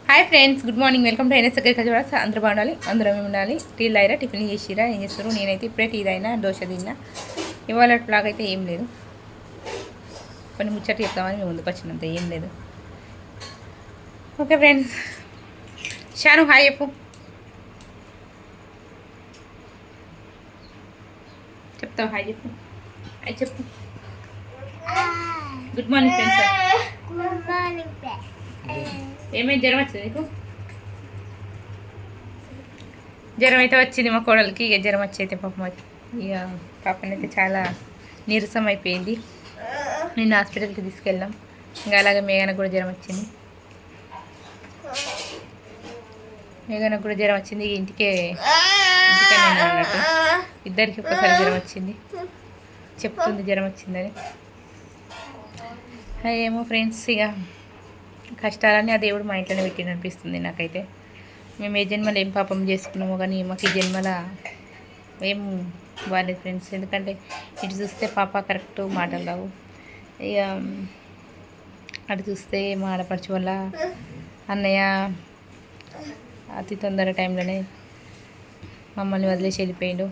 Hi friends, good morning. Welcome to NS దగ్గర కూడా అందరూ బాగుండాలి, అందరూ ఉండాలి. టీ తాగిరా, టిఫిన్ చేసిరా, ఏం చేస్తారు? నేనైతే ఇప్పుడే టీ తాగినా, దోశ తిన్నా. ఇవాళ బ్లాగ్ అయితే ఏం లేదు, కొన్ని ముచ్చట చెప్తామని మేము ముందుకు వచ్చినంత ఏం లేదు. ఓకే ఫ్రెండ్స్, షాను హాయ్ చెప్పు. చెప్తావు హాయ్ చెప్పు, హాయ్ చెప్పు. Good morning friends. Good morning. ఏమైంది, జ్వరం వచ్చింది నీకు? జ్వరం అయితే వచ్చింది మా కోడలికి. ఇక జ్వరం వచ్చి అయితే పాపం ఇక పాపనైతే చాలా నీరసం అయిపోయింది. నిన్న హాస్పిటల్కి తీసుకెళ్ళాం. ఇంకా అలాగే మేఘనకు కూడా జ్వరం వచ్చింది. మేఘనకు కూడా జ్వరం వచ్చింది. ఇంటికనే అన్నట్టు ఇద్దరికి ఒక్కసారి జ్వరం వచ్చింది. చెప్తుంది జ్వరం వచ్చిందని. ఏమో ఫ్రెండ్స్, ఇక కష్టాలని ఆ దేవుడు మా ఇంట్లోనే పెట్టిన అనిపిస్తుంది నాకైతే. మేము ఏ జన్మలో ఏం పాపం చేసుకున్నామో కానీ మాకు ఈ జన్మల ఏం బాగాలేదు ఫ్రెండ్స్. ఎందుకంటే ఇటు చూస్తే పాప కరెక్ట్ మాటలు రావు, ఇక అటు చూస్తే మా ఆడపడుచు వల్ల అన్నయ్య అతి తొందర టైంలోనే మమ్మల్ని వదిలేసి వెళ్ళిపోయిండు.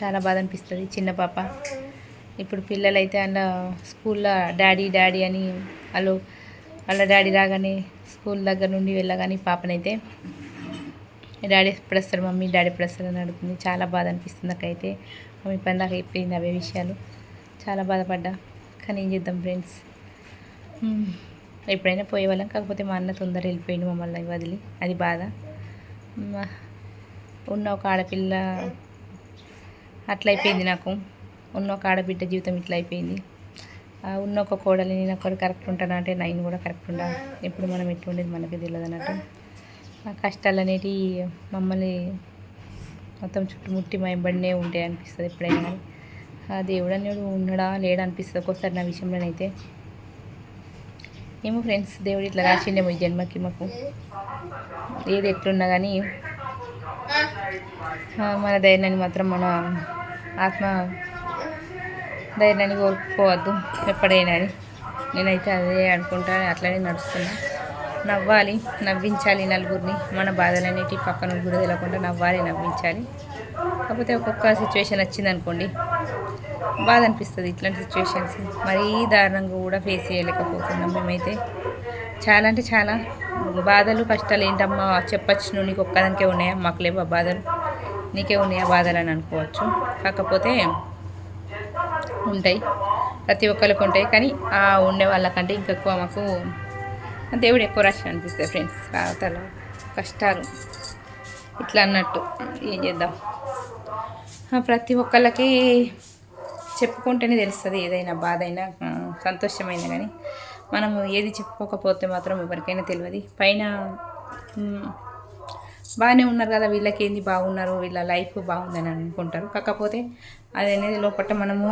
చాలా బాధ అనిపిస్తుంది. చిన్న పాప ఇప్పుడు పిల్లలైతే అలా స్కూల్లో డాడీ డాడీ అని వాళ్ళ డాడీ రాగానే స్కూల్ దగ్గర నుండి వెళ్ళగానే పాపనైతే డాడీ ఎప్పుడు వస్తారు మమ్మీ, డాడీ ఎప్పుడు వస్తారు అని అడుగుతుంది. చాలా బాధ అనిపిస్తుంది నాకైతే. మమ్మీ పని దాకా అయిపోయింది అవే విషయాలు. చాలా బాధపడ్డా, కానీ ఏం చేద్దాం ఫ్రెండ్స్, ఎప్పుడైనా పోయేవాళ్ళం. కాకపోతే మా అన్న తొందర వెళ్ళిపోయింది మమ్మల్ని వదిలి, అది బాధ. ఉన్న ఒక ఆడపిల్ల అట్లా అయిపోయింది నాకు. ఉన్న ఒక ఆడబిడ్డ జీవితం ఇట్లా అయిపోయింది. ఉన్న ఒక కోడలి నేను ఒక్కడు కరెక్ట్ ఉంటాను అంటే నైన్ కూడా కరెక్ట్ ఉండాలి. ఎప్పుడు మనం ఎట్లా ఉండేది మనకి తెలియదు అన్నట్టు. ఆ కష్టాలు అనేటివి మమ్మల్ని మొత్తం చుట్టుముట్టి మా వెంబడినే ఉంటాయి అనిపిస్తుంది ఎప్పుడైనా. కానీ ఆ దేవుడు అనేవాడు ఉన్నాడా లేడా అనిపిస్తుంది ఒక్కోసారి నా విషయంలోనైతే. ఏమో ఫ్రెండ్స్, దేవుడు ఇట్లా రాసిండేమో ఈ జన్మకి మాకు. ఏది ఎట్లున్నా కానీ మన ధైర్యాన్ని మాత్రం మన ఆత్మ ధైర్యాన్ని కోల్పోవద్దు ఎప్పుడైనా అని నేనైతే అదే అనుకుంటాను. అట్లనే నడుస్తున్నా. నవ్వాలి, నవ్వించాలి నలుగురిని. మన బాధలన్నిటి పక్కన కూడా తెలియకుండా నవ్వాలి, నవ్వించాలి. కాకపోతే ఒక్కొక్క సిచ్యువేషన్ వచ్చిందనుకోండి బాధ అనిపిస్తుంది. ఇట్లాంటి సిచ్యువేషన్స్ మరీ దారుణంగా కూడా ఫేస్ చేయలేకపోతున్నాం మేమైతే. చాలా అంటే చాలా బాధలు, కష్టాలు ఏంటమ్మా చెప్పచ్చు, నువ్వు నీకు ఒక్కదానికే ఉన్నాయా, మాకు లేవా బాధలు, నీకే ఉన్నాయా బాధలు అని అనుకోవచ్చు. కాకపోతే ఉంటాయి, ప్రతి ఒక్కరికి ఉంటాయి. కానీ ఆ ఉండే వాళ్ళకంటే ఇంకెక్కువ మాకు దేవుడు ఎక్కువ రాసి అనిపిస్తుంది ఫ్రెండ్స్. బాధలు, కష్టాలు ఇట్లా అన్నట్టు. ఏం చేద్దాం, ప్రతి ఒక్కళ్ళకి చెప్పుకుంటేనే తెలుస్తుంది. ఏదైనా బాధ అయినా సంతోషమైనా కానీ మనము ఏది చెప్పుకోకపోతే మాత్రం ఎవరికైనా తెలియదు. పైన బాగానే ఉన్నారు కదా, వీళ్ళకి ఏంది బాగున్నారు, వీళ్ళ లైఫ్ బాగుందని అనుకుంటారు. కాకపోతే అది అనేది లోపల మనము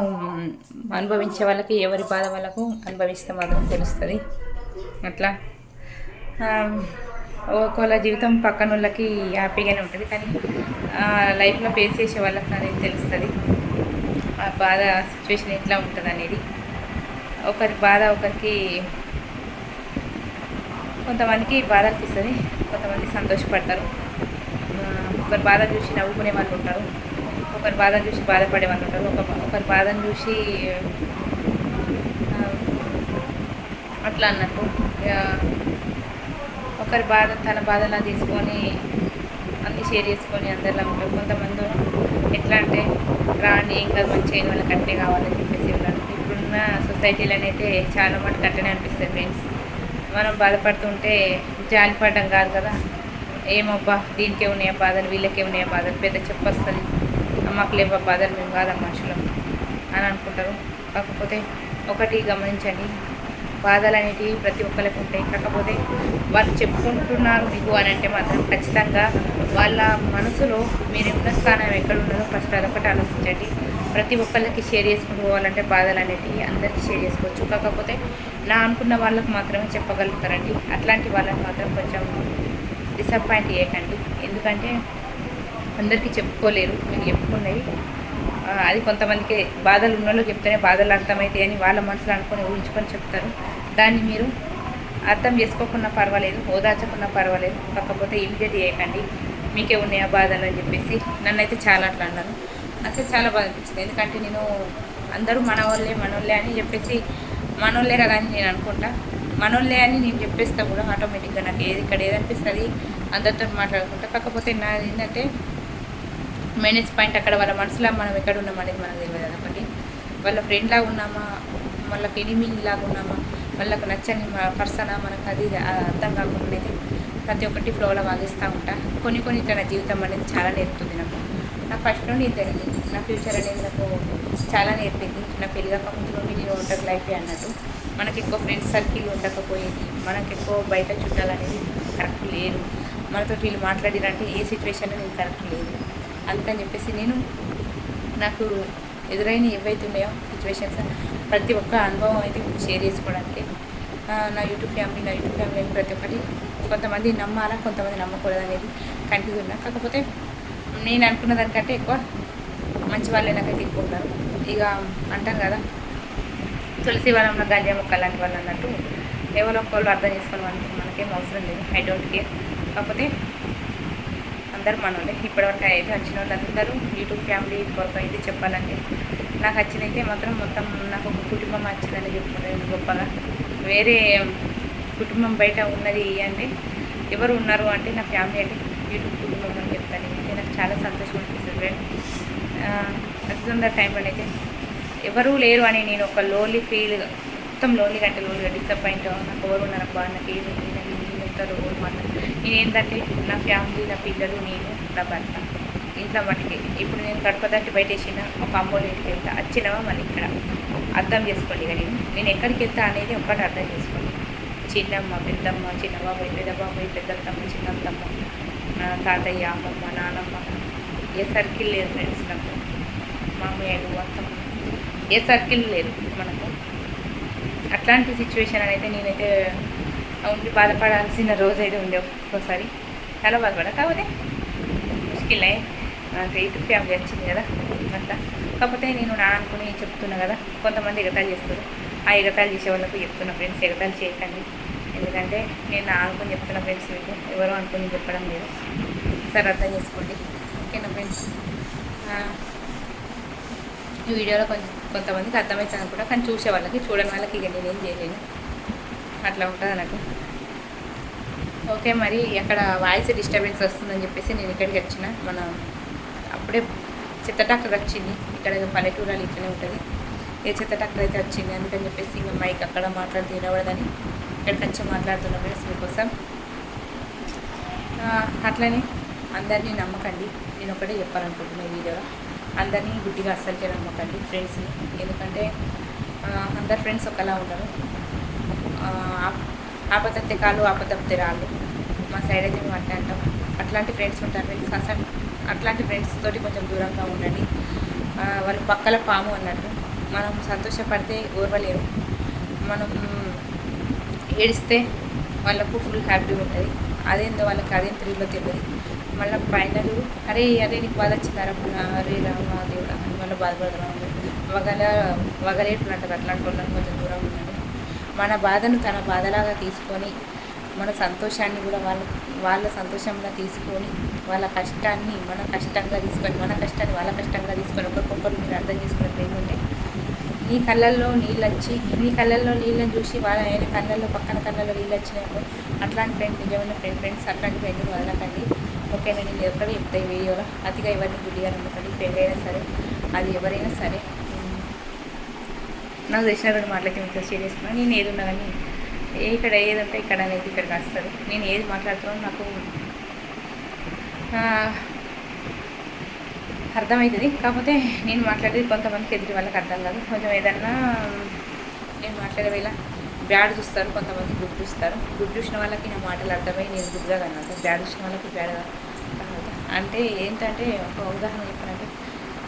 అనుభవించే వాళ్ళకి, ఎవరి బాధ వాళ్ళకు అనుభవిస్తే మాత్రం తెలుస్తుంది. అట్లా ఒకళ్ళ జీవితం పక్కన వాళ్ళకి హ్యాపీగానే ఉంటుంది, కానీ లైఫ్లో ఫేస్ చేసే వాళ్ళకి అనేది తెలుస్తుంది ఆ బాధ సిచ్యువేషన్ ఎట్లా ఉంటుంది అనేది. ఒకరి బాధ ఒకరికి, కొంతమందికి బాధ అనిపిస్తుంది, కొంతమంది సంతోషపడతారు. ఒకరి బాధ చూసి నవ్వుకునే వాళ్ళు ఉంటారు, ఒకరి బాధను చూసి బాధపడే వాళ్ళు ఉంటారు, ఒకరి బాధను చూసి అట్లా అన్నట్టు. ఒకరి బాధ తన బాధలా తీసుకొని అన్నీ షేర్ చేసుకొని అందరిలా ఉంటారు. కొంతమంది ఎట్లా అంటే రాని ఇంకా మంచి అయిన వాళ్ళకి అట్టే కావాలని చెప్పేసి ఉన్నారు. ఇప్పుడున్న సొసైటీలోనైతే చాలా మటుకు అట్టనే అనిపిస్తుంది ఫ్రెండ్స్. మనం బాధపడుతుంటే జాలిపడడం కాదు కదా, ఏమబ్బా దీనికే ఉన్నాయా బాధలు, వీళ్ళకే ఉన్నాయా బాధలు, పెద్ద చెప్పొస్తుంది, మాకు లేవా బాధలు, మేము కాదా మనుషులం అని అనుకుంటారు. కాకపోతే ఒకటి గమనించండి, బాధలు అనేటివి ప్రతి ఒక్కరికి ఉంటాయి. కాకపోతే వాళ్ళు చెప్పుకుంటున్నారు మీకు అని అంటే మాత్రం ఖచ్చితంగా వాళ్ళ మనసులో మీరు ఉన్న స్థానం ఎక్కడ ఉన్నదో ఫస్ట్ అదొకటి ఆలోచించండి. ప్రతి ఒక్కళ్ళకి షేర్ చేసుకుంటూ పోవాలంటే బాధలు అనేటివి అందరికీ షేర్ చేసుకోవచ్చు. కాకపోతే నా అనుకున్న వాళ్ళకు మాత్రమే చెప్పగలుగుతారండి. అట్లాంటి వాళ్ళకి మాత్రం కొంచెం డిసప్పాయింట్ చేయకండి. ఎందుకంటే అందరికీ చెప్పుకోలేరు, మీరు చెప్పుకున్నవి అది కొంతమందికి బాధలు ఉన్న వాళ్ళకి చెప్తేనే బాధలు అర్థమవుతాయి అని వాళ్ళ మనసులో అనుకొని ఊహించుకొని చెప్తారు. దాన్ని మీరు అర్థం చేసుకోకున్నా పర్వాలేదు, ఓదార్చకున్నా పర్వాలేదు, కాకపోతే ఇమిడియట్ చేయకండి, మీకే ఉన్నాయా బాధలు అని చెప్పేసి నన్నైతే చాలా అట్లా అన్నాను. అసలు చాలా బాధ అనిపించింది. ఎందుకంటే నేను అందరూ మనోళ్ళే అని చెప్పేసి మనోళ్ళే కదా అని నేను అనుకుంటా. మనోళ్ళే అని నేను చెప్పేస్తా కూడా ఆటోమేటిక్గా నాకు ఇక్కడ ఏదనిపిస్తుంది అందరితో మాట్లాడుకుంటా. కాకపోతే నాది ఏంటంటే మైనస్ పాయింట్ అక్కడ వాళ్ళ మనసులో మనం ఎక్కడ ఉన్నాం అనేది మనకు తెలియదు. అదొకటి. వాళ్ళ ఫ్రెండ్ లాగా ఉన్నామా, వాళ్ళకి ఎనిమీ లాగా ఉన్నామా, వాళ్ళకు నచ్చని పర్సనా, మనకు అది అర్థం కాకుండా అయితే ప్రతి ఒక్కటి ఫ్లోలో వాగిస్తూ ఉంటా. కొన్ని ఇట్లా నా జీవితం అనేది చాలా నేర్పుతుంది నాకు ఫస్ట్ నుండి ఇంతేనండి. నా ఫ్యూచర్ అనేది నాకు చాలా నేర్పింది. నా పెళ్లి కాకముందు నుండి నేను ఉంటాను లైఫే అన్నట్టు. మనకి ఎక్కువ ఫ్రెండ్స్ సర్కిల్ ఉండకపోయేది, మనకి ఎక్కువ బయట చుట్టాలు అనేది కరెక్ట్ లేదు, మనతో వీళ్ళు మాట్లాడినంటే ఏ సిచ్యువేషన్ అనేది కరెక్ట్ లేదు. అందుకని చెప్పేసి నేను నాకు ఎదురైన ఏవైతే ఉన్నాయో సిచ్యువేషన్స్ ప్రతి ఒక్క అనుభవం అయితే షేర్ చేసుకోవడానికి నా యూట్యూబ్ ఫ్యామిలీ ప్రతి ఒక్కటి కొంతమంది నమ్మాలా, కొంతమంది నమ్మకూడదు అనేది కన్ఫ్యూజ్ ఉన్నా. కాకపోతే నేను అనుకున్న దానికంటే ఎక్కువ మంచి వాళ్ళే నాకైతే ఎక్కువ ఉన్నారు. ఇక అంటాం కదా తులసి వనంలో గంజా మొక్క లాంటి వాళ్ళు అన్నట్టు ఎవరో ఒకళ్ళు అర్థం చేసుకుని మనకేం అవసరం లేదు. I don't care. కాకపోతే అందరూ మనోళ్ళే. ఇప్పటివరకు అయితే వచ్చిన వాళ్ళందరూ యూట్యూబ్ ఫ్యామిలీ కొరకు అయితే చెప్పాలంటే నాకు వచ్చినైతే మాత్రం మొత్తం నాకు ఒక కుటుంబం వచ్చిందని చెప్పుకునేది గొప్పగా. వేరే కుటుంబం బయట ఉన్నది అంటే ఎవరు ఉన్నారు అంటే నా ఫ్యామిలీ అంటే యూట్యూబ్ కుటుంబం అని చెప్తాను. అంటే నాకు చాలా సంతోషం అనిపిస్తుంది ఫ్రెండ్. అతి టైంలోనైతే ఎవరూ లేరు అని నేను ఒక లోన్లీ ఫీల్, మొత్తం లోన్లీగా అంటే లోన్లీగా డిసప్పాయింట్, నాకు ఎవరు ఉన్నారు అబ్బా, నాకు ఏమి చెప్తారు ఎవరు మాట్లాడు. నేను ఏంటంటే నా ఫ్యామిలీ, నా పిల్లలు, నేను, నా భర్త, ఇంట్లో మటుకే. ఇప్పుడు నేను గడప దాటి బయట వేసిన ఒక అమ్మోళ్ళ ఇంటికి వెళ్తా, వచ్చినవా మళ్ళీ ఇక్కడ అర్థం చేసుకోండి. ఇక నేను ఎక్కడికి వెళ్తా అనేది ఒక్కటి అర్థం చేసుకోండి. చిన్నమ్మ, పెద్దమ్మ, చిన్నబాబాయ్, పెద్దబాబాయ్, పెద్దత్తమ్మ, చిన్నత్తమ్మ, తాతయ్య, అమ్మమ్మ, నానమ్మ, ఏ సర్కిల్ లేదు ఫ్రెండ్స్ నాకు. మామయ్యలు, అత్తమ్మ, ఏ సర్కిల్ లేదు మనకు. అట్లాంటి సిచ్యువేషన్ అయితే నేనైతే ఉండి బాధపడాల్సిన రోజు అయితే ఉండే. ఒక్కోసారి చాలా బాధపడా. కాకపోతే ముష్కిల్ నాకు యూట్యూబ్ ఫ్యామిలీ వచ్చింది కదా అట్లా. కాకపోతే నేను నా అనుకుని చెప్తున్నా కదా, కొంతమంది ఎగతాలు చేస్తారు. ఆ ఎగతాలు చేసే వాళ్ళకు చెప్తున్నా ఫ్రెండ్స్, ఎగతాలు చేయకండి. ఎందుకంటే నేను నా అనుకుని చెప్తున్న ఫ్రెండ్స్, మీకు ఎవరో అనుకుని చెప్పడం లేదు. సరే అర్థం చేసుకోండి. ఓకేనా ఫ్రెండ్స్? ఈ వీడియోలో కొంతమందికి అర్థమవుతుంది అనుకుంటా, కానీ చూసే వాళ్ళకి, చూడని వాళ్ళకి ఇక నేనేం చేయలేను. అట్లా ఉంటుంది నాకు. ఓకే, మరి అక్కడ వాయిస్ డిస్టర్బెన్స్ వస్తుందని చెప్పేసి నేను ఇక్కడికి వచ్చిన. మనం అప్పుడే చెత్త ట్రాక్టర్ వచ్చింది. ఇక్కడ పల్లెటూరాలు ఇట్లనే ఉంటుంది. ఏ చెత్త ట్రాక్టర్ అయితే వచ్చింది, అందుకని చెప్పేసి ఇంకా మైక్ అక్కడ మాట్లాడితే వినబడదని ఇక్కడికి వచ్చి మాట్లాడుతున్న ఫ్రెండ్స్ మీకోసం. అట్లనే అందరినీ నమ్మకండి. నేను ఒకటే చెప్పాలనుకుంటున్నాను ఈ వీడియోలో. అందరినీ గుడ్డిగా అస్సలు నమ్మకండి ఫ్రెండ్స్ని. ఎందుకంటే అందరు ఫ్రెండ్స్ ఒకలా ఉండరు. ఆపదత్తే కాలు, ఆపదప్తే రాళ్ళు. మా సైడ్ అయితే మేము అంటే అంటాం. అట్లాంటి ఫ్రెండ్స్ ఉంటారు ఫ్రెండ్స్. అసలు అట్లాంటి ఫ్రెండ్స్ తోటి కొంచెం దూరంగా ఉండండి. వాళ్ళు పక్కల పాము అన్నట్టు. మనం సంతోషపడితే ఓర్వలేరు, మనం ఏడిస్తే వాళ్ళకు ఫుల్ హ్యాపీ ఉంటుంది. అదేందో వాళ్ళకి అదేం త్రీలో తెలియదు. మళ్ళీ ఫైనల్ అరే నీకు బాధ వచ్చిందారా, అరే రామా దేవుడా అని మళ్ళీ బాధపడదాం. వగలేటున్నట్టు అట్లాంటి వాళ్ళని కొంచెం దూరం ఉండండి. మన బాధను తన బాధలాగా తీసుకొని, మన సంతోషాన్ని కూడా వాళ్ళ సంతోషంగా తీసుకొని, వాళ్ళ కష్టాన్ని మన కష్టంగా తీసుకొని, మన కష్టాన్ని వాళ్ళ కష్టంగా తీసుకొని ఒకరికొకరు మీరు అర్థం చేసుకున్నట్టు ఏంటంటే నీ కళ్ళల్లో నీళ్ళు వచ్చి, నీ కళ్ళల్లో నీళ్ళని చూసి ఆయన కళ్ళల్లో పక్కన కళ్ళల్లో నీళ్ళు వచ్చినప్పుడు అట్లాంటి ఫ్రెండ్ నిజమైన ఫ్రెండ్స్ అట్లాంటి ఫ్రెండ్ని వదలకండి. ఓకేనా? నేను ఎక్కడ చెప్తాయి వీడియోలో అతిగా ఎవరిని గుడ్డిగా నమ్మకండి. ఫ్రెండ్ అయినా సరే, అది ఎవరైనా సరే. నాకు తెలిసిన రెండు మాటలకి మీకు షేర్ చేసుకున్నాను. నేను ఏది ఉన్నా కానీ ఇక్కడ ఏది ఉంటే ఇక్కడ అనేది ఇక్కడికి వస్తుంది. నేను ఏది మాట్లాడుతున్నానో నాకు అర్థమవుతుంది. కాకపోతే నేను మాట్లాడేది కొంతమందికి ఎదుటి వాళ్ళకి అర్థం కాదు. కొంచెం ఏదన్నా నేను మాట్లాడే వేళ బ్యాడ్ చూస్తారు, కొంతమంది గుడ్ చూస్తారు. గుడ్ చూసిన వాళ్ళకి నా మాటలు అర్థమై నేను గుడ్గా కనబడతాను. బ్యాడ్ చూసిన వాళ్ళకి బ్యాడ్గా కనబడతాను. అంటే ఏంటంటే ఒక ఉదాహరణ చెప్పాలంటే,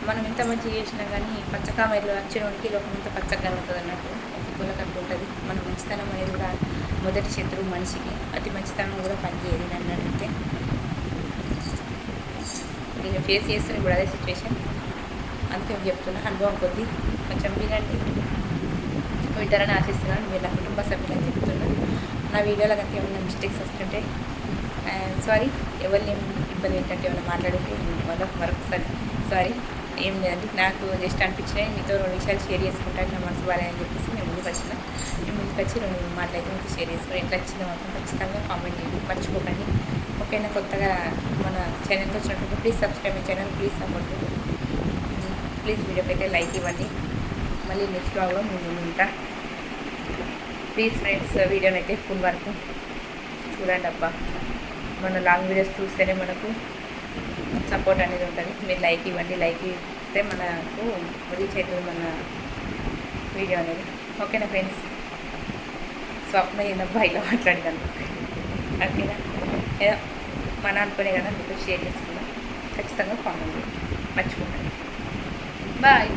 మనం ఎంత మంచి చేసినా కానీ పచ్చకామెలు వచ్చినోడికి లోకం ఇంత పచ్చగా కనబడుతుంది అన్నట్టు ఒక్కొక్కరికి అట్లా ఉంటుంది. మన మంచితనం అనేది కూడా మొదటి శత్రువు మనిషికి. అతి మంచితనం కూడా పనిచేయదు నన్ను అడిగితే. నేను ఫేస్ చేస్తున్న ఇప్పుడు అదే సిచ్యువేషన్. అందుకే చెప్తున్నా, అనుభవం కొద్దీ కొంచెం వినండి, వింటారని ఆశిస్తున్నాను. మీరు నా కుటుంబ సభ్యులని చెప్తున్నాను. నా వీడియోలో కనుక ఏమైనా మిస్టేక్స్ వస్తుంటే సారీ, ఎవరిని ఇబ్బంది ఏంటంటే ఏమైనా మాట్లాడితే మరొకసారి సారీ. ఏం లేదండి, నాకు జస్ట్ అనిపించినాయి మీతో 2 విషయాలు షేర్ చేసుకుంటాను. నా మనసు బాగాలని చెప్పేసి నేను ముందుకు వచ్చి 2 మాటలు అయితే మీకు షేర్ చేసుకుని ఎట్లా వచ్చిందో మాత్రం ఖచ్చితంగా కామెంట్ చేయండి, మర్చిపోకండి. ఓకేనా? కొత్తగా మన ఛానల్కి వచ్చినట్టు please subscribe my channel, please support, please వీడియోకి అయితే లైక్ ఇవ్వండి. మళ్ళీ నెక్స్ట్ బ్లాగ్లో ముందు ఉంటా. ప్లీజ్ ఫ్రెండ్స్, వీడియోని అయితే ఫుల్ వరకు చూడండి అబ్బా. మన లాంగ్ వీడియోస్ చూస్తేనే మనకు సపోర్ట్ అనేది ఉంటుంది. మీరు లైక్ ఇవ్వండి, లైక్ ఇస్తే మనకు రీచ్ అవుతుంది మన వీడియో అనేది. ఓకేనా ఫ్రెండ్స్? స్వప్న ఏందబ్బా ఇలా మాట్లాడగలను. ఓకేనా? ఏదో మన అనుకునే కదా మీతో షేర్ చేసుకున్నాం. ఖచ్చితంగా కామెంట్ మర్చిపోకండి. బాయ్.